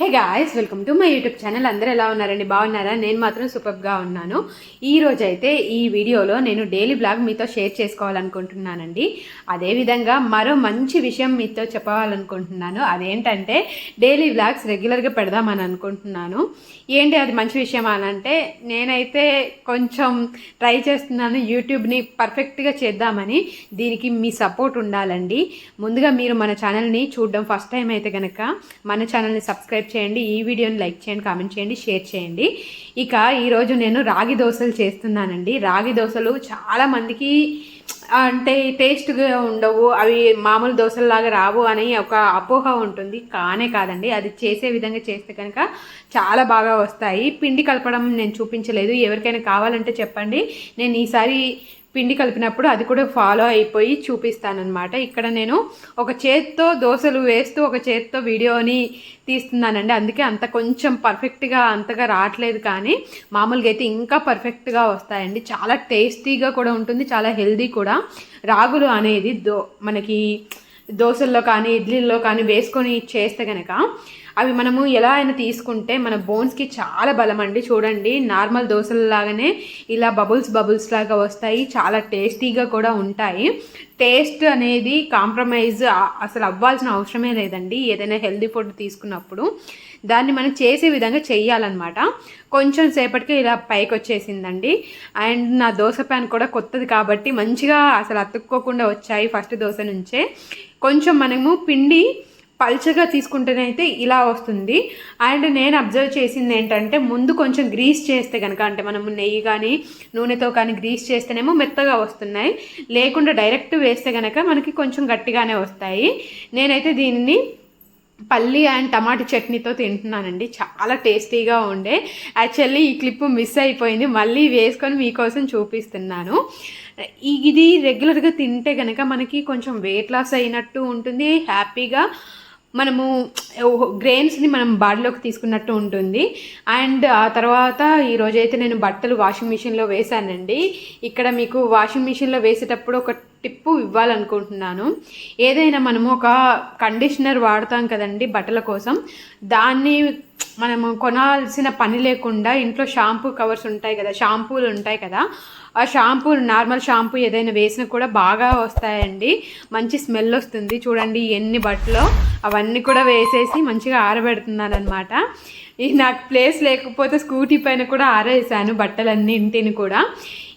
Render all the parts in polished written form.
Hey guys, welcome to my YouTube channel. అందరూ ఎలా ఉన్నారండి? బాగున్నారా? నేను మాత్రం సూపర్గా ఉన్నాను. ఈ రోజైతే ఈ వీడియోలో నేను డైలీ బ్లాగ్ మీతో షేర్ చేసుకోవాలనుకుంటున్నానండి. అదేవిధంగా మరో మంచి విషయం మీతో చెప్పాలనుకుంటున్నాను. అదేంటంటే డైలీ బ్లాగ్స్ రెగ్యులర్గా పెడదామని అనుకుంటున్నాను. ఏంటి అది మంచి విషయం అని అంటే, నేనైతే కొంచెం ట్రై చేస్తున్నాను యూట్యూబ్ని పర్ఫెక్ట్గా చేద్దామని. దీనికి మీ సపోర్ట్ ఉండాలండి. ముందుగా మీరు మన ఛానల్ని చూడడం ఫస్ట్ టైం అయితే కనుక మన ఛానల్ని సబ్స్క్రైబ్ చేయండి, ఈ వీడియోని లైక్ చేయండి, కామెంట్ చేయండి, షేర్ చేయండి. ఇక ఈరోజు నేను రాగి దోశలు చేస్తున్నానండి. రాగి దోశలు చాలామందికి అంటే టేస్ట్గా ఉండవు, అవి మామూలు దోశల్లాగా రావు అని ఒక అపోహ ఉంటుంది. కానే కాదండి, అది చేసే విధంగా చేస్తే కనుక చాలా బాగా వస్తాయి. పిండి కలపడం నేను చూపించలేదు, ఎవరికైనా కావాలంటే చెప్పండి, నేను ఈసారి పిండి కలిపినప్పుడు అది కూడా ఫాలో అయిపోయి చూపిస్తానన్నమాట. ఇక్కడ నేను ఒక చేత్తో దోశలు వేస్తూ ఒక చేత్తో వీడియోని తీస్తున్నానండి. అందుకే అంత కొంచెం పర్ఫెక్ట్గా అంతగా రావట్లేదు, కానీ మామూలుగా అయితే ఇంకా పర్ఫెక్ట్గా వస్తాయండి. చాలా టేస్టీగా కూడా ఉంటుంది, చాలా హెల్దీ కూడా. రాగులు అనేది మనకి దోశల్లో కానీ ఇడ్లీల్లో కానీ వేసుకొని చేస్తే కనుక అవి మనము ఎలా అయినా తీసుకుంటే మన బోన్స్కి చాలా బలం అండి. చూడండి, నార్మల్ దోశలలాగానే ఇలా బబుల్స్ లాగా వస్తాయి, చాలా టేస్టీగా కూడా ఉంటాయి. టేస్ట్ అనేది కాంప్రమైజ్ అసలు అవ్వాల్సిన అవసరమే లేదండి. ఏదైనా హెల్దీ ఫుడ్ తీసుకున్నప్పుడు దాన్ని మనం చేసే విధంగా చెయ్యాలన్నమాట. కొంచెం సేపటికి ఇలా పైకి వచ్చేసిందండి. అండ్ నా దోశ ప్యాన్ కూడా కొత్తది కాబట్టి మంచిగా అసలు అతుక్కోకుండా వచ్చాయి ఫస్ట్ దోశ నుంచే. కొంచెం మనము పిండి పల్చగా తీసుకుంటేనైతే ఇలా వస్తుంది. అండ్ నేను అబ్జర్వ్ చేసింది ఏంటంటే, ముందు కొంచెం గ్రీస్ చేస్తే కనుక, అంటే మనము నెయ్యి కానీ నూనెతో కానీ గ్రీస్ చేస్తేనేమో మెత్తగా వస్తున్నాయి, లేకుండా డైరెక్ట్ వేస్తే కనుక మనకి కొంచెం గట్టిగానే వస్తాయి. నేనైతే దీన్ని పల్లి అండ్ టమాటా చట్నీతో తింటున్నానండి. చాలా టేస్టీగా ఉండే. యాక్చువల్లీ ఈ క్లిప్ మిస్ అయిపోయింది, మళ్ళీ వేసుకొని మీకోసం చూపిస్తున్నాను. ఇది రెగ్యులర్గా తింటే కనుక మనకి కొంచెం వెయిట్ లాస్ అయినట్టు ఉంటుంది, హ్యాపీగా మనము గ్రెయిన్స్ని మనం బాడీలోకి తీసుకున్నట్టు ఉంటుంది. అండ్ ఆ తర్వాత ఈరోజైతే నేను బట్టలు వాషింగ్ మిషన్లో వేశానండి. ఇక్కడ మీకు వాషింగ్ మిషన్లో వేసేటప్పుడు ఒక టిప్పు ఇవ్వాలనుకుంటున్నాను. ఏదైనా మనము ఒక కండిషనర్ వాడతాం కదండి బట్టల కోసం, దాన్ని మనము కొనాల్సిన పని లేకుండా ఇంట్లో షాంపూ కవర్స్ ఉంటాయి కదా, షాంపూలు ఉంటాయి కదా, ఆ షాంపూ నార్మల్ షాంపూ ఏదైనా వేసినా కూడా బాగా వస్తాయండి. మంచి స్మెల్ వస్తుంది. చూడండి ఎన్ని బట్టలు, అవన్నీ కూడా వేసేసి మంచిగా ఆరబెడుతున్నాను అనమాట. నాకు ప్లేస్ లేకపోతే స్కూటీ పైన కూడా ఆరేసాను బట్టలన్నింటిని కూడా.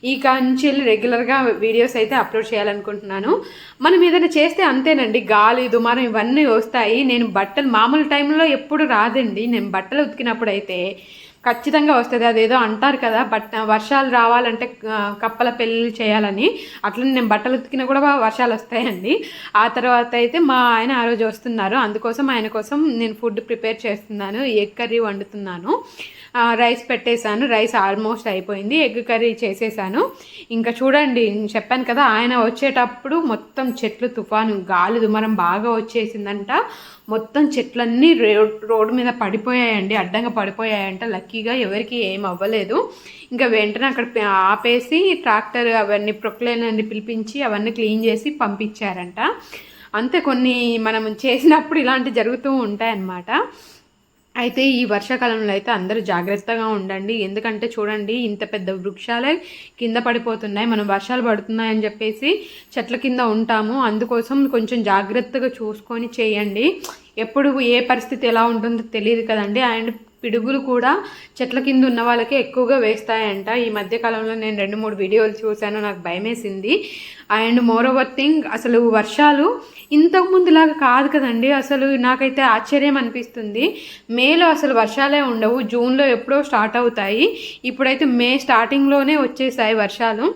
ఈ కంచెలు రెగ్యులర్గా వీడియోస్ అయితే అప్లోడ్ చేయాలనుకుంటున్నాను. మనం ఏదైనా చేస్తే అంతేనండి, గాలి దుమారం ఇవన్నీ వస్తాయి. నేను బట్టలు మామూలు టైంలో ఎప్పుడు రాదండి, నేను బట్టలు ఉతికినప్పుడు అయితే ఖచ్చితంగా వస్తుంది. అదేదో అంటారు కదా, వర్షాలు రావాలంటే కప్పల పెళ్ళి చేయాలని, అట్లనే నేను బట్టలు ఉతికినా కూడా వర్షాలు వస్తాయండి. ఆ తర్వాత అయితే మా ఆయన ఆ రోజు వస్తున్నారు, అందుకోసం ఆయన కోసం నేను ఫుడ్ ప్రిపేర్ చేస్తున్నాను. ఎగ్ కర్రీ వండుతున్నాను. రైస్ పెట్టేశాను, రైస్ ఆల్మోస్ట్ అయిపోయింది, ఎగ్ కర్రీ చేసేసాను. ఇంకా చూడండి, చెప్పాను కదా, ఆయన వచ్చేటప్పుడు మొత్తం చెట్లు తుఫాను గాలి దుమారం బాగా వచ్చేసిందంట. మొత్తం చెట్లన్నీ రోడ్డు మీద పడిపోయాయండి, అడ్డంగా పడిపోయాయంట. లక్కీగా ఎవరికి ఏం అవ్వలేదు. ఇంకా వెంటనే అక్కడ ఆపేసి ట్రాక్టర్ అవన్నీ ప్రొక్లైన్ అన్ని పిలిపించి అవన్నీ క్లీన్ చేసి పంపించారంట. అంతే, కొన్ని మనం చేసినప్పుడు ఇలాంటి జరుగుతూ ఉంటాయన్నమాట. అయితే ఈ వర్షాకాలంలో అయితే అందరూ జాగ్రత్తగా ఉండండి. ఎందుకంటే చూడండి, ఇంత పెద్ద వృక్షాలే కింద పడిపోతున్నాయి. మనం వర్షాలు పడుతున్నాయని చెప్పేసి చెట్ల కింద ఉంటాము, అందుకోసం కొంచెం జాగ్రత్తగా చూసుకొని చేయండి. ఎప్పుడు ఏ పరిస్థితి ఎలా ఉంటుందో తెలియదు కదండి. అండ్ పిడుగులు కూడా చెట్ల కింద ఉన్న వాళ్ళకి ఎక్కువగా వేస్తాయంట. ఈ మధ్యకాలంలో నేను 2-3 వీడియోలు చూశాను, నాకు భయమేసింది. అండ్ మోరోవర్ థింగ్, అసలు వర్షాలు ఇంతకుముందులాగా కాదు కదండి. అసలు నాకైతే ఆశ్చర్యం అనిపిస్తుంది. మేలో అసలు వర్షాలే ఉండవు, జూన్లో ఎప్పుడో స్టార్ట్ అవుతాయి. ఇప్పుడైతే మే స్టార్టింగ్లోనే వచ్చేసాయి వర్షాలు.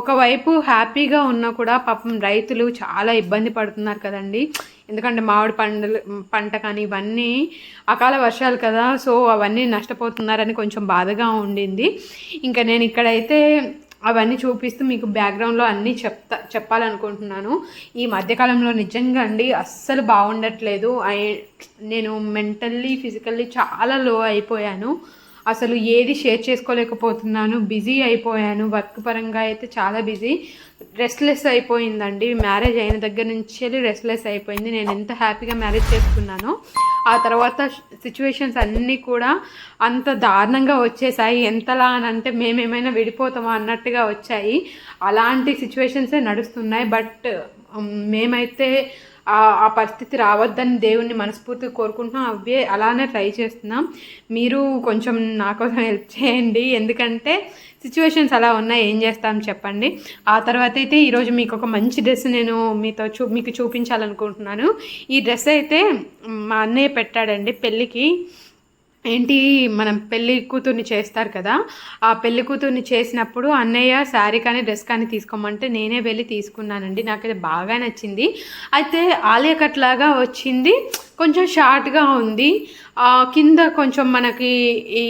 ఒకవైపు హ్యాపీగా ఉన్నా కూడా పాపం రైతులు చాలా ఇబ్బంది పడుతున్నారు కదండి. ఎందుకంటే మామిడి పంట కానీ ఇవన్నీ అకాల వర్షాలు కదా, సో అవన్నీ నష్టపోతున్నారని కొంచెం బాధగా ఉండింది. ఇంకా నేను ఇక్కడైతే అవన్నీ చూపిస్తూ మీకు బ్యాక్గ్రౌండ్లో అన్నీ చెప్పాలనుకుంటున్నాను. ఈ మధ్యకాలంలో నిజంగా అండి అస్సలు బాగుండట్లేదు. నేను మెంటల్లీ ఫిజికల్లీ చాలా లో అయిపోయాను. అసలు ఏది షేర్ చేసుకోలేకపోతున్నాను, బిజీ అయిపోయాను. వర్క్ పరంగా అయితే చాలా బిజీ, రెస్ట్లెస్ అయిపోయిందండి. మ్యారేజ్ అయిన దగ్గర నుంచి రెస్ట్లెస్ అయిపోయింది. నేను ఎంత హ్యాపీగా మ్యారేజ్ చేసుకున్నానో ఆ తర్వాత సిచ్యువేషన్స్ అన్నీ కూడా అంత దారుణంగా వచ్చేసాయి. ఎంతలా అని అంటే మేమేమైనా విడిపోతామా అన్నట్టుగా వచ్చాయి. అలాంటి సిచ్యువేషన్సే నడుస్తున్నాయి. బట్ మేమైతే ఆ పరిస్థితి రావద్దని దేవుణ్ణి మనస్ఫూర్తిగా కోరుకుంటున్నాం. అవే అలానే ట్రై చేస్తున్నాం. మీరు కొంచెం నా కోసం హెల్ప్ చేయండి, ఎందుకంటే సిచ్యువేషన్స్ అలా ఉన్నాయి, ఏం చేస్తాం చెప్పండి. ఆ తర్వాత అయితే ఈరోజు మీకు ఒక మంచి డ్రెస్ నేను మీకు చూపించాలనుకుంటున్నాను. ఈ డ్రెస్ అయితే మా అన్నయ్య పెట్టాడండి పెళ్ళికి. ఏంటి, మనం పెళ్ళి కూతుర్ని చేస్తారు కదా, ఆ పెళ్ళి కూతుర్ని చేసినప్పుడు అన్నయ్య శారీ కానీ డ్రెస్ కానీ తీసుకోమంటే నేనే వెళ్ళి తీసుకున్నానండి. నాకైతే బాగా నచ్చింది. అయితే ఆలియా కట్ లాగా వచ్చింది, కొంచెం షార్ట్గా ఉంది. కింద కొంచెం మనకి ఈ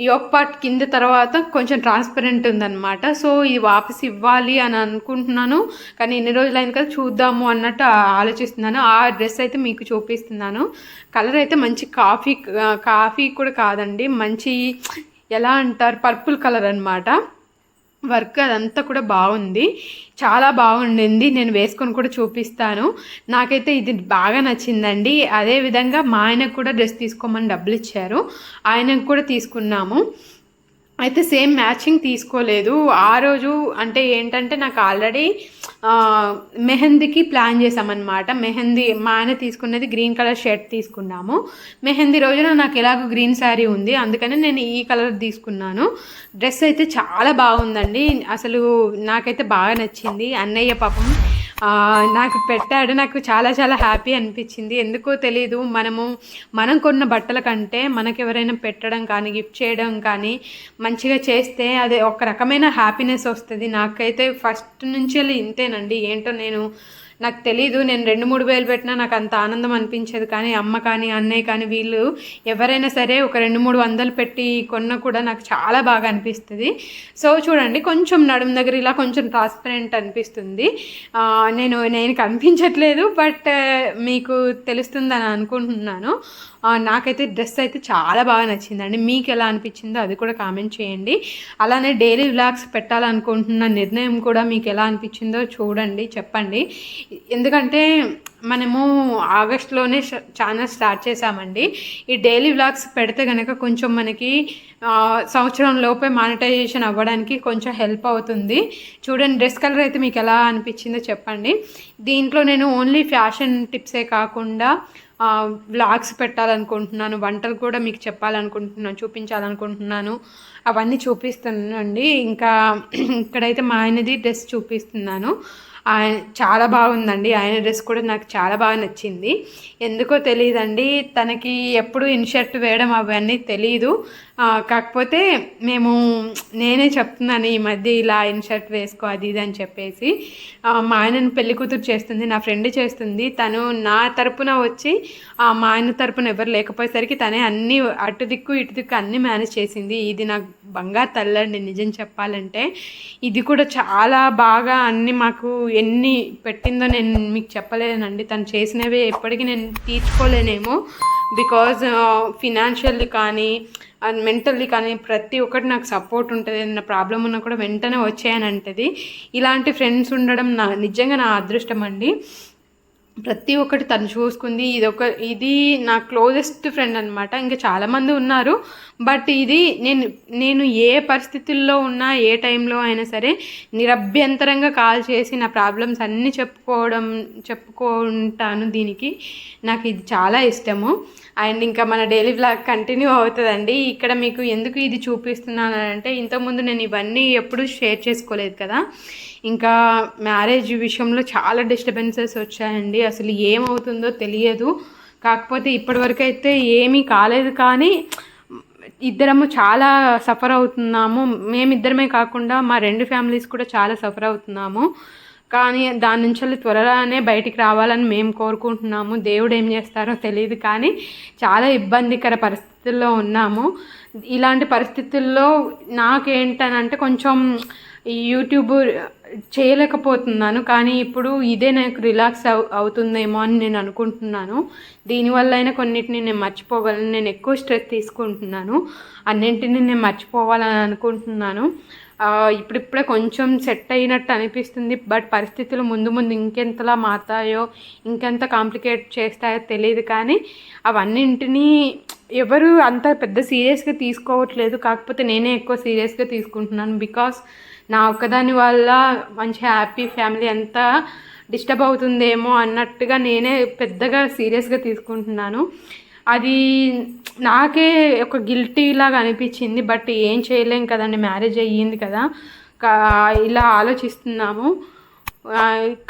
యోక్ పార్ట్ కింద తర్వాత కొంచెం ట్రాన్స్పరెంట్ ఉందన్నమాట. సో ఇది వాపస్ ఇవ్వాలి అని అనుకుంటున్నాను, కానీ ఎన్ని రోజులు అయింది కదా చూద్దాము అన్నట్టు ఆలోచిస్తున్నాను. ఆ డ్రెస్ అయితే మీకు చూపిస్తున్నాను. కలర్ అయితే మంచి కాఫీ కూడా కాదండి, మంచి ఎలా అంటారు, పర్పుల్ కలర్ అనమాట. వర్క్ అదంతా కూడా బాగుంది, చాలా బాగుండింది. నేను వేసుకొని కూడా చూపిస్తాను. నాకైతే ఇది బాగా నచ్చిందండి. అదేవిధంగా మా ఆయనకు కూడా డ్రెస్ తీసుకోమని డబ్బులు ఇచ్చారు, ఆయనకు కూడా తీసుకున్నాము. అయితే సేమ్ మ్యాచింగ్ తీసుకోలేదు ఆ రోజు. అంటే ఏంటంటే నాకు ఆల్రెడీ మెహందీకి ప్లాన్ చేసామన్నమాట. మెహందీ మా ఆయన తీసుకున్నది గ్రీన్ కలర్ షర్ట్ తీసుకున్నాము. మెహందీ రోజున నాకు ఎలాగో గ్రీన్ శారీ ఉంది, అందుకని నేను ఈ కలర్ తీసుకున్నాను. డ్రెస్ అయితే చాలా బాగుందండి, అసలు నాకైతే బాగా నచ్చింది. అన్నయ్య పాపం నాకు పెట్టాడు, నాకు చాలా చాలా హ్యాపీ అనిపించింది. ఎందుకో తెలీదు, మనం కొన్న బట్టల కంటే మనకు ఎవరైనా పెట్టడం కానీ గిఫ్ట్ చేయడం కానీ మంచిగా చేస్తే అది ఒక రకమైన హ్యాపీనెస్ వస్తుంది. నాకైతే ఫస్ట్ నుంచి ఇంతేనండి. ఏంటో నాకు తెలీదు, నేను 2-3 వేలు పెట్టినా నాకు అంత ఆనందం అనిపించేది. కానీ అమ్మ కానీ అన్నయ్య కానీ వీళ్ళు ఎవరైనా సరే ఒక 200-300 పెట్టి కొన్నా కూడా నాకు చాలా బాగా అనిపిస్తుంది. సో చూడండి, కొంచెం నడుము దగ్గర ఇలా కొంచెం ట్రాన్స్పరెంట్ అనిపిస్తుంది. నేను కనిపించట్లేదు, బట్ మీకు తెలుస్తుందని అనుకుంటున్నాను. నాకైతే డ్రెస్ అయితే చాలా బాగా నచ్చిందండి. మీకు ఎలా అనిపించిందో అది కూడా కామెంట్ చేయండి. అలానే డైలీ వ్లాగ్స్ పెట్టాలనుకుంటున్న నిర్ణయం కూడా మీకు ఎలా అనిపించిందో చూడండి, చెప్పండి. ఎందుకంటే మనము ఆగస్టులోనే ఛానల్ స్టార్ట్ చేసామండి. ఈ డైలీ వ్లాగ్స్ పెడితే కనుక కొంచెం మనకి సంవత్సరం లోపే మానిటైజేషన్ అవ్వడానికి కొంచెం హెల్ప్ అవుతుంది. చూడండి, డ్రెస్ కలర్ అయితే మీకు ఎలా అనిపించిందో చెప్పండి. దీంట్లో నేను ఓన్లీ ఫ్యాషన్ టిప్సే కాకుండా వ్లాగ్స్ పెట్టాలనుకుంటున్నాను, వంటలు కూడా మీకు చెప్పాలనుకుంటున్నాను, చూపించాలనుకుంటున్నాను. అవన్నీ చూపిస్తున్నానండి. ఇంకా ఇక్కడైతే మా ఆయనది డ్రెస్ చూపిస్తున్నాను. చాలా బాగుందండి. ఆయన డ్రెస్ కూడా నాకు చాలా బాగా నచ్చింది. ఎందుకో తెలియదండి, తనకి ఎప్పుడు ఇన్షర్ట్ వేయడం అవన్నీ తెలీదు. కాకపోతే నేనే చెప్తున్నాను ఈ మధ్య ఇలా ఇన్షర్ట్ వేసుకో అది ఇది అని చెప్పేసి. మా ఆయనను పెళ్లి కూతురు చేస్తుంది, నా ఫ్రెండ్ చేస్తుంది. తను నా తరపున వచ్చి మా ఆయన తరపున ఎవరు లేకపోయేసరికి తనే అన్నీ అటు దిక్కు ఇటు దిక్కు అన్నీ మేనేజ్ చేసింది. ఇది నాకు బంగారు తల్లండి నిజం చెప్పాలంటే. ఇది కూడా చాలా బాగా అన్నీ మాకు ఎన్ని పెట్టిందో నేను మీకు చెప్పలేనండి. తను చేసినవే ఎప్పటికీ నేను తీర్చుకోలేనేమో. బికాజ్ ఫినాన్షియల్లీ కానీ మెంటల్లీ కానీ ప్రతి ఒక్కటి నాకు సపోర్ట్ ఉంటుంది. ఏదైనా ప్రాబ్లం ఉన్నా కూడా వెంటనే వచ్చాయనంటది. ఇలాంటి ఫ్రెండ్స్ ఉండడం నిజంగా నా అదృష్టం అండి. ప్రతి ఒక్కటి తను చూసుకుంది. ఇది నా క్లోజెస్ట్ ఫ్రెండ్ అనమాట. ఇంకా చాలామంది ఉన్నారు, బట్ ఇది నేను ఏ పరిస్థితుల్లో ఉన్నా ఏ టైంలో అయినా సరే నిరభ్యంతరంగా కాల్ చేసి నా ప్రాబ్లమ్స్ అన్నీ చెప్పుకుంటాను. దీనికి నాకు ఇది చాలా ఇష్టము. అండ్ ఇంకా మన డైలీ వ్లాగ్ కంటిన్యూ అవుతుందండి. ఇక్కడ మీకు ఎందుకు ఇది చూపిస్తున్నాను అంటే, ఇంతకుముందు నేను ఇవన్నీ ఎప్పుడూ షేర్ చేసుకోలేదు కదా. ఇంకా మ్యారేజ్ విషయంలో చాలా డిస్టర్బెన్సెస్ వచ్చాయండి. అసలు ఏమవుతుందో తెలియదు. కాకపోతే ఇప్పటివరకు అయితే ఏమీ కాలేదు, కానీ ఇద్దరము చాలా సఫర్ అవుతున్నాము. మేమిద్దరమే కాకుండా మా 2 ఫ్యామిలీస్ కూడా చాలా సఫర్ అవుతున్నాము. కానీ దాని నుంచి త్వరగానే బయటికి రావాలని మేము కోరుకుంటున్నాము. దేవుడు ఏం చేస్తారో తెలియదు, కానీ చాలా ఇబ్బందికర పరిస్థితుల్లో ఉన్నాము. ఇలాంటి పరిస్థితుల్లో నాకేంటనంటే కొంచెం యూట్యూబ్ చేయలేకపోతున్నాను, కానీ ఇప్పుడు ఇదే నాకు రిలాక్స్ అవుతుందేమో అని నేను అనుకుంటున్నాను. దీనివల్ల అయినా కొన్నిటిని నేను మర్చిపోగలను. నేను ఎక్కువ స్ట్రెస్ తీసుకుంటున్నాను, అన్నింటినీ నేను మర్చిపోవాలని అనుకుంటున్నాను. ఇప్పుడిప్పుడే కొంచెం సెట్ అయినట్టు అనిపిస్తుంది. బట్ పరిస్థితులు ముందు ముందు ఇంకెంతలా మారుతాయో, ఇంకెంత కాంప్లికేట్ చేస్తాయో తెలియదు. కానీ అవన్నింటినీ ఎవరు అంత పెద్ద సీరియస్గా తీసుకోవట్లేదు. కాకపోతే నేనే ఎక్కువ సీరియస్గా తీసుకుంటున్నాను. బికాస్ నా ఒక్కదాని వల్ల మంచి హ్యాపీ ఫ్యామిలీ అంతా డిస్టర్బ్ అవుతుందేమో అన్నట్టుగా నేనే పెద్దగా సీరియస్గా తీసుకుంటున్నాను. అది నాకే ఒక గిల్టీ లాగా అనిపించింది. బట్ ఏం చేయలేం కదండి, మ్యారేజ్ అయ్యింది కదా, ఇలా ఆలోచిస్తున్నాము.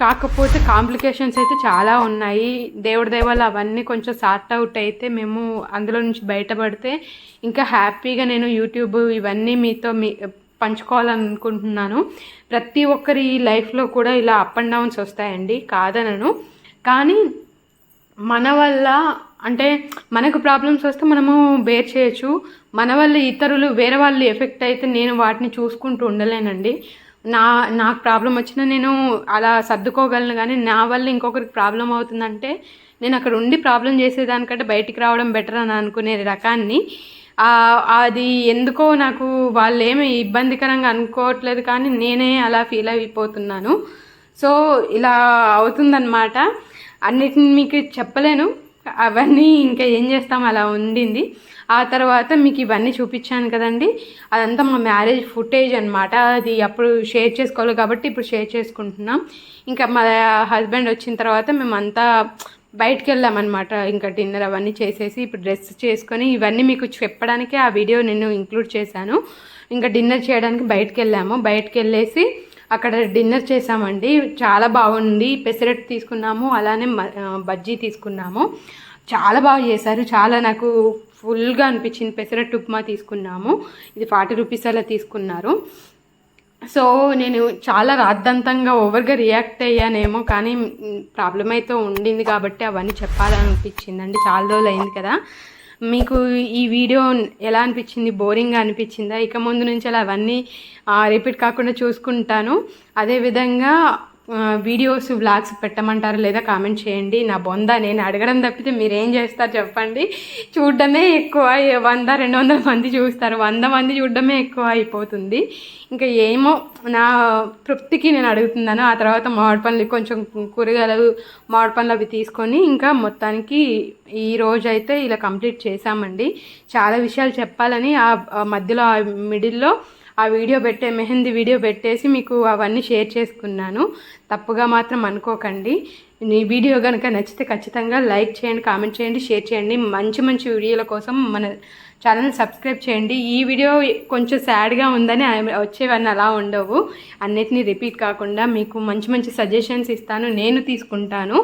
కాకపోతే కాంప్లికేషన్స్ అయితే చాలా ఉన్నాయి. దేవుడి దయ వల్ల అవన్నీ కొంచెం సార్ట్ అవుట్ అయితే మేము అందులో నుంచి బయటపడితే ఇంకా హ్యాపీగా నేను యూట్యూబ్ ఇవన్నీ మీతో పంచుకోవాలనుకుంటున్నాను. ప్రతి ఒక్కరి లైఫ్లో కూడా ఇలా అప్ అండ్ డౌన్స్ వస్తాయండి, కాదనను. కానీ మన వల్ల అంటే మనకు ప్రాబ్లమ్స్ వస్తే మనము బేర్ చేయొచ్చు. మన వల్ల ఇతరులు వేరే వాళ్ళు ఎఫెక్ట్ అయితే నేను వాటిని చూసుకుంటూ ఉండలేనండి. నాకు ప్రాబ్లం వచ్చినా నేను అలా సర్దుకోగలను. కానీ నా వల్ల ఇంకొకరికి ప్రాబ్లం అవుతుందంటే నేను అక్కడ ఉండి ప్రాబ్లం చేసేదానికంటే బయటికి రావడం బెటర్ అని అనుకునే రకాన్ని. అది ఎందుకో నాకు వాళ్ళు ఏమి ఇబ్బందికరంగా అనుకోవట్లేదు, కానీ నేనే అలా ఫీల్ అయిపోతున్నాను. సో ఇలా అవుతుందన్నమాట. అన్నిటిని మీకు చెప్పలేను, అవన్నీ ఇంకా ఏం చేస్తాం, అలా ఉండింది. ఆ తర్వాత మీకు ఇవన్నీ చూపించాను కదండి, అదంతా మా మ్యారేజ్ ఫుటేజ్ అనమాట. అది అప్పుడు షేర్ చేసుకోవాలి కాబట్టి ఇప్పుడు షేర్ చేసుకుంటున్నాం. ఇంకా మా హస్బెండ్ వచ్చిన తర్వాత మేమంతా బయటికి వెళ్ళామన్నమాట. ఇంకా డిన్నర్ అవన్నీ చేసేసి ఇప్పుడు డ్రెస్ చేసుకొని ఇవన్నీ మీకు చెప్పడానికే ఆ వీడియో నేను ఇంక్లూడ్ చేశాను. ఇంకా డిన్నర్ చేయడానికి బయటికి వెళ్ళాము. బయటికి వెళ్ళేసి అక్కడ డిన్నర్ చేసామండి. చాలా బాగుంది. పెసరట్టు తీసుకున్నాము, అలానే బజ్జీ తీసుకున్నాము. చాలా బాగా చేశారు. చాలా నాకు ఫుల్గా అనిపించింది. పెసరట్టు ఉప్మా తీసుకున్నాము, ఇది 40 రూపీస్ అలా తీసుకున్నారు. సో నేను చాలా రాద్ధాంతంగా ఓవర్గా రియాక్ట్ అయ్యానేమో, కానీ ప్రాబ్లం అయితే ఉండింది కాబట్టి అవన్నీ చెప్పాలనిపించిందండి. చాలా రోజులు అయింది కదా. మీకు ఈ వీడియో ఎలా అనిపించింది? బోరింగ్గా అనిపించిందా? ఇక ముందు నుంచి అలా అవన్నీ రిపీట్ కాకుండా చూసుకుంటాను. అదేవిధంగా వీడియోస్ వ్లాగ్స్ పెట్టమంటారు లేదా కామెంట్ చేయండి. నా బొంద నేను అడగడం తప్పితే మీరేం చేస్తారు చెప్పండి. చూడడమే ఎక్కువ, 100-200 మంది చూస్తారు, 100 మంది చూడడమే ఎక్కువ అయిపోతుంది. ఇంకా ఏమో నా తృప్తికి నేను అడుగుతున్నాను. ఆ తర్వాత మామిడి పండ్లు, కొంచెం కూరగాయలు, మామిడి పండ్లు అవి తీసుకొని ఇంకా మొత్తానికి ఈ రోజు అయితే ఇలా కంప్లీట్ చేశామండి. చాలా విషయాలు చెప్పాలని ఆ మధ్యలో మిడిల్లో ఆ వీడియో మెహందీ వీడియో పెట్టేసి మీకు అవన్నీ షేర్ చేసుకున్నాను. తప్పుగా మాత్రం అనుకోకండి. ఈ వీడియో కనుక నచ్చితే ఖచ్చితంగా లైక్ చేయండి, కామెంట్ చేయండి, షేర్ చేయండి. మంచి మంచి వీడియోల కోసం మన ఛానల్ సబ్స్క్రైబ్ చేయండి. ఈ వీడియో కొంచెం సాడ్గా ఉందని వచ్చేవన్నీ అలా ఉండవు. అన్నిటినీ రిపీట్ కాకుండా మీకు మంచి మంచి సజెషన్స్ ఇస్తాను, నేను తీసుకుంటాను.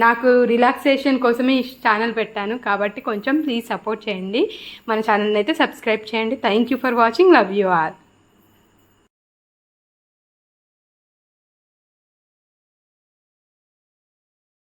నాకు రిలాక్సేషన్ కోసమే ఈ ఛానల్ పెట్టాను కాబట్టి కొంచెం ప్లీజ్ సపోర్ట్ చేయండి. మన ఛానల్ని అయితే సబ్స్క్రైబ్ చేయండి. Thank you for watching. Love you all.